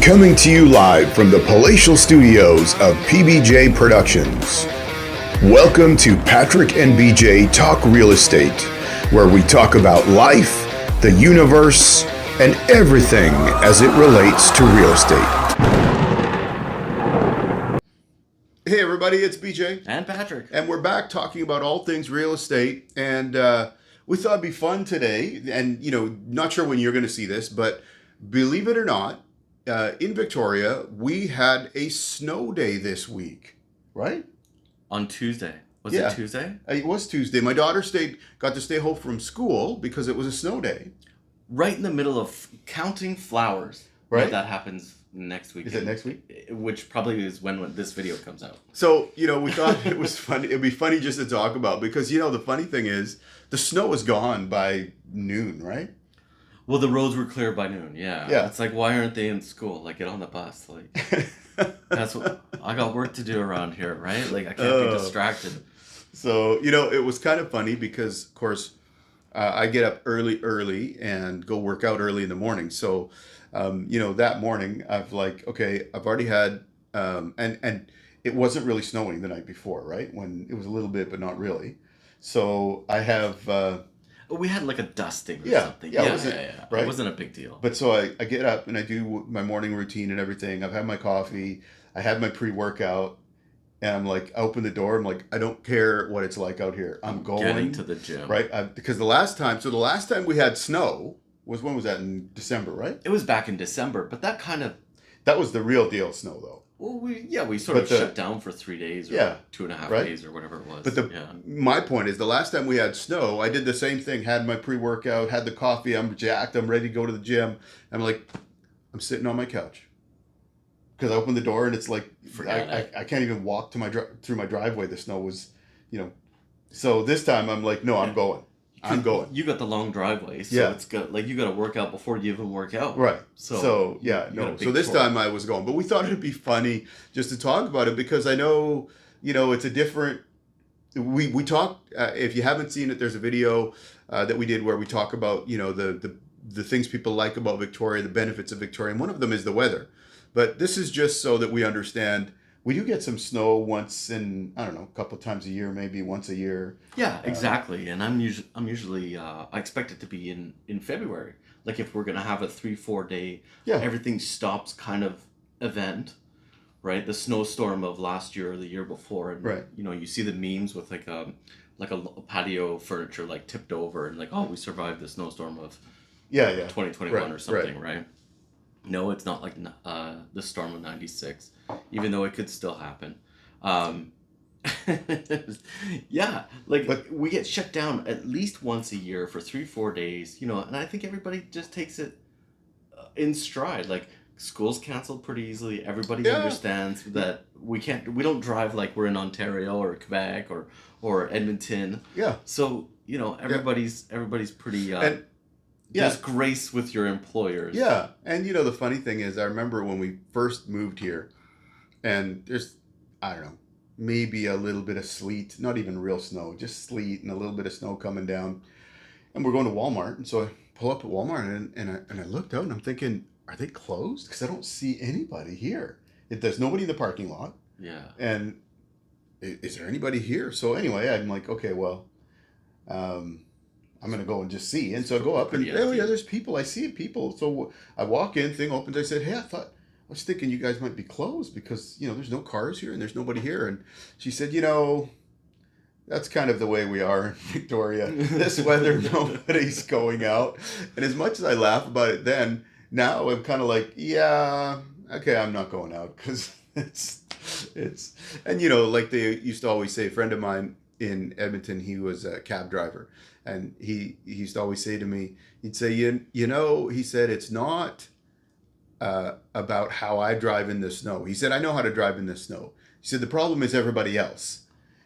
Coming to you live from the palatial studios of PBJ Productions. Welcome to Patrick and BJ Talk Real Estate, where we talk about life, the universe, and everything as it relates to real estate. Hey everybody, it's BJ. And Patrick. And we're back talking about all things real estate. And we thought it'd be fun today. And, not sure when you're going to see this, but believe it or not, in Victoria, we had a snow day this week, right? On Tuesday. Was it Tuesday? It was Tuesday. My daughter got to stay home from school because it was a snow day. Right in the middle of counting flowers. Right. No, that happens next week. Is it next week? Which probably is when this video comes out. So, we thought it was funny. It'd be funny just to talk about because, the funny thing is the snow was gone by noon, right? Well, the roads were clear by noon, yeah. Yeah. It's like, why aren't they in school? Like, get on the bus. Like, that's what I got work to do around here, right? Like, I can't be distracted. So, it was kind of funny because, of course, I get up early and go work out early in the morning. So, that morning I've already had, and it wasn't really snowing the night before, right? When it was a little bit, but not really. So I have, we had like a dusting or something. Yeah. Right? It wasn't a big deal. But so I get up and I do my morning routine and everything. I've had my coffee. I had my pre-workout. And I'm like, I open the door. I'm like, I don't care what it's like out here. I'm going. Getting to the gym. Right? Because the last time we had snow when was that? In December, right? It was back in December, but that was the real deal snow though. Well, we sort of shut down for 3 days or 2.5 days or whatever it was. But my point is the last time we had snow, I did the same thing, had my pre-workout, had the coffee, I'm jacked, I'm ready to go to the gym. I'm like, I'm sitting on my couch. Because I opened the door and it's like, I can't even walk to through my driveway. The snow was, So this time I'm like, no, I'm going. I'm going. You got the long driveway, so it's good. Like you got to work out before you even work out. Right. So this time I was going, but we thought it'd be funny just to talk about it because I know, it's a different. We talk. If you haven't seen it, there's a video that we did where we talk about the things people like about Victoria, the benefits of Victoria, and one of them is the weather. But this is just so that we understand. We do get some snow once in, I don't know, a couple of times a year, maybe once a year. Yeah, exactly. And I'm usually I expect it to be in February. Like if we're going to have a 3-4 day, everything stops kind of event, right? The snowstorm of last year or the year before. And, right. You see the memes with like a patio furniture like tipped over and like, oh, we survived the snowstorm of 2021 or something, right? No, it's not like the storm of 96, even though it could still happen. But we get shut down at least once a year for 3-4 days, and I think everybody just takes it in stride. Like school's canceled pretty easily. Everybody understands that we don't drive like we're in Ontario or Quebec or Edmonton. Yeah. So, everybody's pretty... Just grace with your employers. Yeah. And, the funny thing is, I remember when we first moved here, and there's, I don't know, maybe a little bit of sleet, not even real snow, just sleet and a little bit of snow coming down. And we're going to Walmart. And so I pull up at Walmart and I looked out and I'm thinking, are they closed? Because I don't see anybody here. There's nobody in the parking lot. Yeah. And is there anybody here? So anyway, I'm like, okay, well, I'm going to go and just see. And so I go up and, there's people. I see people. So I walk in, thing opens. I said, hey, I was thinking you guys might be closed because, there's no cars here and there's nobody here. And she said, that's kind of the way we are in Victoria. This weather, nobody's going out. And as much as I laugh about it then, now I'm kind of like, yeah, okay, I'm not going out because it's, and like they used to always say, a friend of mine in Edmonton, he was a cab driver. And he used to always say to me, he'd say, he said, it's not about how I drive in the snow. He said, I know how to drive in the snow. He said, the problem is everybody else.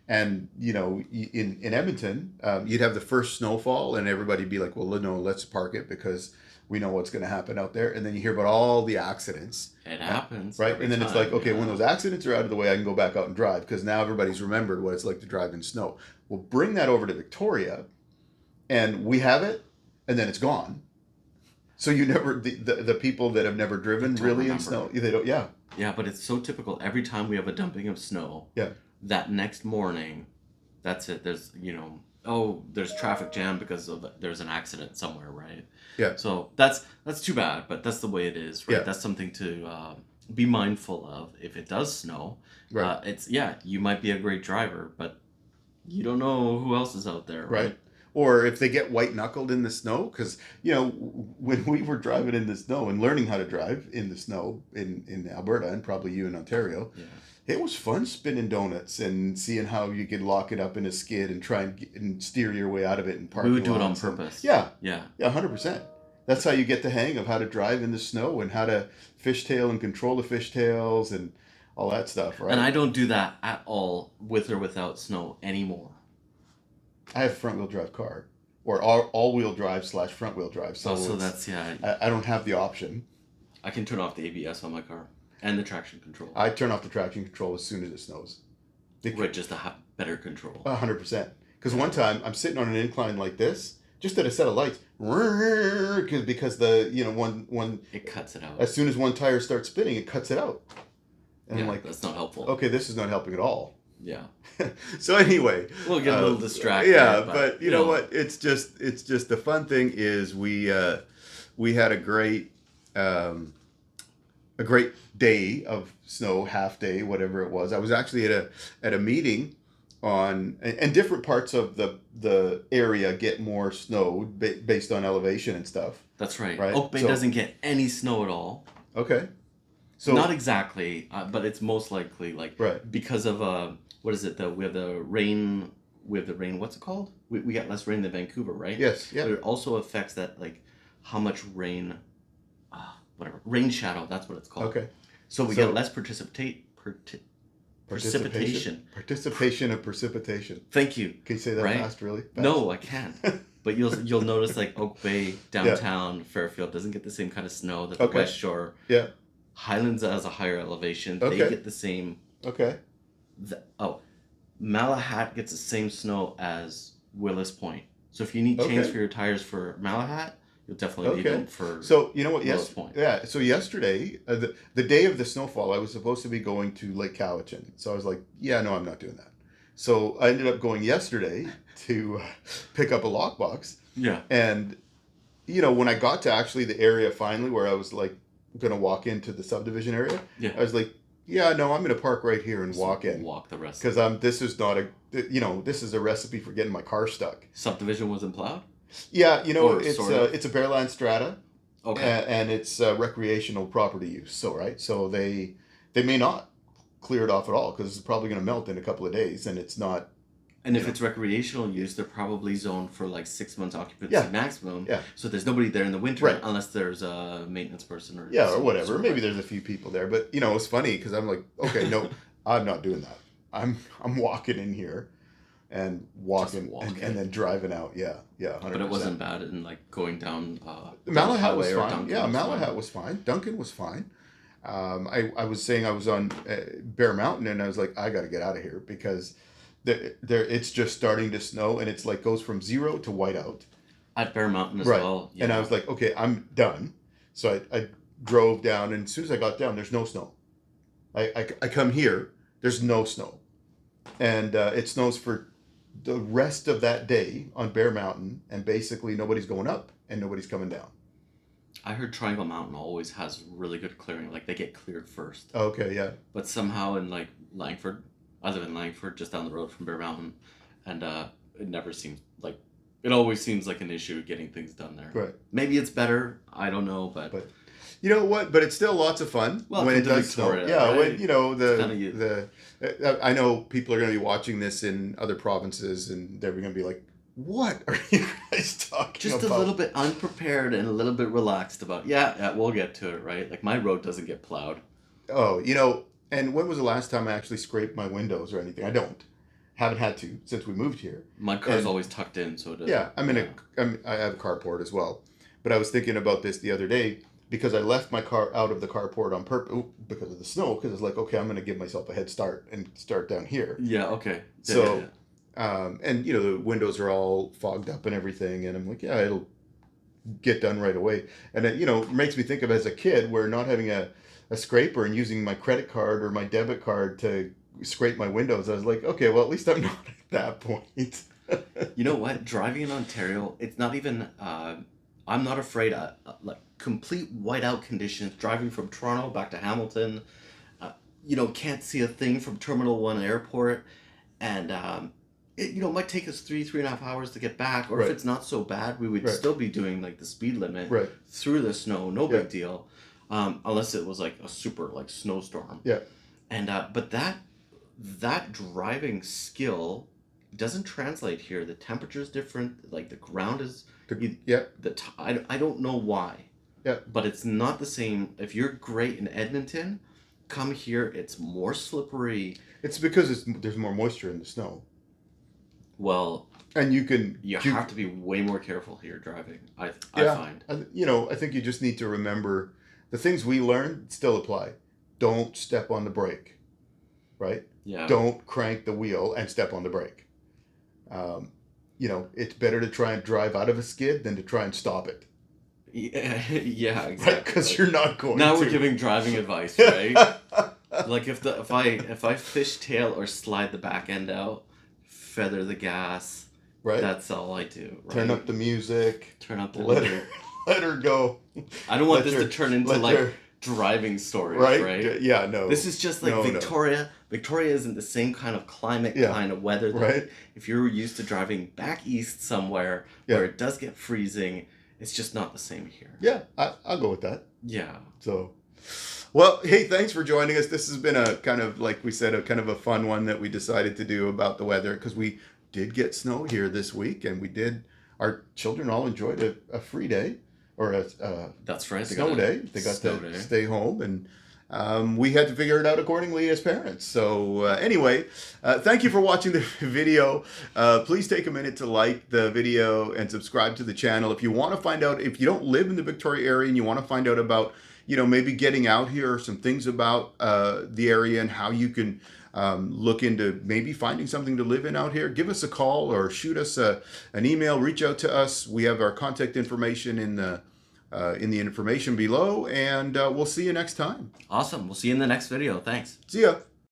And, in Edmonton, you'd have the first snowfall and everybody'd be like, well, no, let's park it because we know what's going to happen out there. And then you hear about all the accidents. It happens. Right. And then it's like, okay, when those accidents are out of the way, I can go back out and drive because now everybody's remembered what it's like to drive in snow. Well, bring that over to Victoria. And we have it, and then it's gone. So you never the people that have never driven really in snow, they don't. Yeah. Yeah, but it's so typical. Every time we have a dumping of snow, Yeah. that next morning, that's it. There's there's traffic jam because there's an accident somewhere, right? Yeah. So that's too bad, but that's the way it is, right? Yeah. That's something to be mindful of if it does snow. Right. You might be a great driver, but you don't know who else is out there, right? Or if they get white knuckled in the snow, because when we were driving in the snow and learning how to drive in the snow in Alberta, and probably you in Ontario, it was fun spinning donuts and seeing how you could lock it up in a skid and try and steer your way out of it and park. We would do it on purpose. Yeah, 100%. That's how you get the hang of how to drive in the snow and how to fishtail and control the fishtails and all that stuff, right? And I don't do that at all with or without snow anymore. I have a front-wheel drive car, or all-wheel drive / front-wheel drive. So that's I don't have the option. I can turn off the ABS on my car and the traction control. I turn off the traction control as soon as it snows. Right, just to have better control. 100%. Because one time I'm sitting on an incline like this, just at a set of lights, because one it cuts it out. As soon as one tire starts spinning, it cuts it out. And I'm like, that's not helpful. Okay, this is not helping at all. Yeah. So anyway, we'll get a little distracted. Yeah, but you know what? It's just the fun thing is we had a great day of snow, half day, whatever it was. I was actually at a meeting and different parts of the area get more snow based on elevation and stuff. That's right. Oak Bay doesn't get any snow at all. Okay. So not exactly, but it's most likely because of what is it? We have the rain. What's it called? We got less rain than Vancouver, right? Yes. Yeah. But it also affects that how much rain, rain shadow. That's what it's called. Okay. So we get less precipitation. Participation of precipitation. Thank you. Can you say that fast, really? Fast? No, I can't. But you'll notice Oak Bay, downtown, Fairfield doesn't get the same kind of snow that the West Shore. Yeah. Highlands has a higher elevation. Okay. They get the same. Okay. Malahat gets the same snow as Willis Point. So if you need chains for your tires for Malahat, you'll definitely need them for. So you know what? Willis Point. Yeah. So yesterday, the day of the snowfall, I was supposed to be going to Lake Cowichan. So I was like, yeah, no, I'm not doing that. So I ended up going yesterday to pick up a lockbox. Yeah. And when I got to actually the area finally where I was like going to walk into the subdivision area, I was like, yeah, no, I'm going to park right here and walk in. Walk the rest. Because this is not this is a recipe for getting my car stuck. Subdivision wasn't plowed? Yeah, it's a Bearland strata. Okay. And it's recreational property use. So they may not clear it off at all because it's probably going to melt in a couple of days, and it's not. And if it's recreational use, they're probably zoned for 6 months occupancy maximum. Yeah. So there's nobody there in the winter unless there's a maintenance person or whatever. Maybe there's a few people there, but it's funny because I'm like, okay, no, I'm not doing that. I'm walking in here and walking and then driving out. Yeah, 100%. But it wasn't bad in going down. Malahat was fine. Yeah, Malahat was fine. Duncan was fine. I was saying I was on Bear Mountain and I was like, I got to get out of here because. It's just starting to snow and it's goes from 0 to whiteout. At Bear Mountain as well. Yeah. And I was like, okay, I'm done. So I drove down and as soon as I got down, there's no snow. I come here, there's no snow. And it snows for the rest of that day on Bear Mountain and basically nobody's going up and nobody's coming down. I heard Triangle Mountain always has really good clearing. They get cleared first. Okay, yeah. But somehow in Langford, I live in Langford, just down the road from Bear Mountain, and it never seems it always seems like an issue getting things done there. Right. Maybe it's better. I don't know, but you know what? But it's still lots of fun when it does Victoria, snow. Yeah, right? when I know people are going to be watching this in other provinces, and they're going to be like, "What are you guys talking about?" Just a little bit unprepared and a little bit relaxed about. Yeah, we'll get to it, right? My road doesn't get plowed. Oh, and when was the last time I actually scraped my windows or anything? I haven't had to since we moved here. My car's always tucked in, so it doesn't. Yeah, I have a carport as well. But I was thinking about this the other day because I left my car out of the carport on purpose because of the snow. Because it's like, okay, I'm going to give myself a head start and start down here. Yeah. Okay. So, and the windows are all fogged up and everything, and I'm like, yeah, get done right away. And it, makes me think of as a kid where not having a scraper and using my credit card or my debit card to scrape my windows. I was like, okay, well, at least I'm not at that point. You know what? Driving in Ontario, it's not even. I'm not afraid of like complete whiteout conditions. Driving from Toronto back to Hamilton, can't see a thing from Terminal 1 Airport, and it might take us 3.5 hours to get back. Or Right. if it's not so bad, we would Right. still be doing like the speed limit Right. through the snow. No Yeah. big deal, unless it was like a super like snowstorm. Yeah. And but that driving skill doesn't translate here. The temperature is different. Like the ground is. Yeah. I don't know why. Yeah. But it's not the same. If you're great in Edmonton, come here. It's more slippery. It's because there's more moisture in the snow. Well, and you have to be way more careful here driving. I find. I think you just need to remember the things we learned still apply. Don't step on the brake, right? Yeah. Don't crank the wheel and step on the brake. It's better to try and drive out of a skid than to try and stop it. Yeah, exactly. Because you're not going now to. We're giving driving advice, right? Like if I fishtail or slide the back end out, feather the gas. Right. That's all I do. Right? Turn up the music. Turn up the music. Let her go. I don't want this to turn into like driving stories, right? Yeah, no. This is just like Victoria. No. Victoria isn't the same kind of climate, kind of weather. That if you're used to driving back east somewhere where it does get freezing, it's just not the same here. Yeah, I'll go with that. Yeah. So, well, hey, thanks for joining us. This has been a kind of, like we said, a kind of a fun one that we decided to do about the weather because we did get snow here this week, and our children all enjoyed a free day. Or that's right. Snow day. They got to stay home, and we had to figure it out accordingly as parents. So anyway, thank you for watching the video. Please take a minute to like the video and subscribe to the channel. If you want to find out, if you don't live in the Victoria area and you want to find out about, maybe getting out here, or some things about the area and how you can look into maybe finding something to live in out here, give us a call or shoot us an email. Reach out to us. We have our contact information in the information below, and we'll see you next time. Awesome. We'll see you in the next video. Thanks. See ya.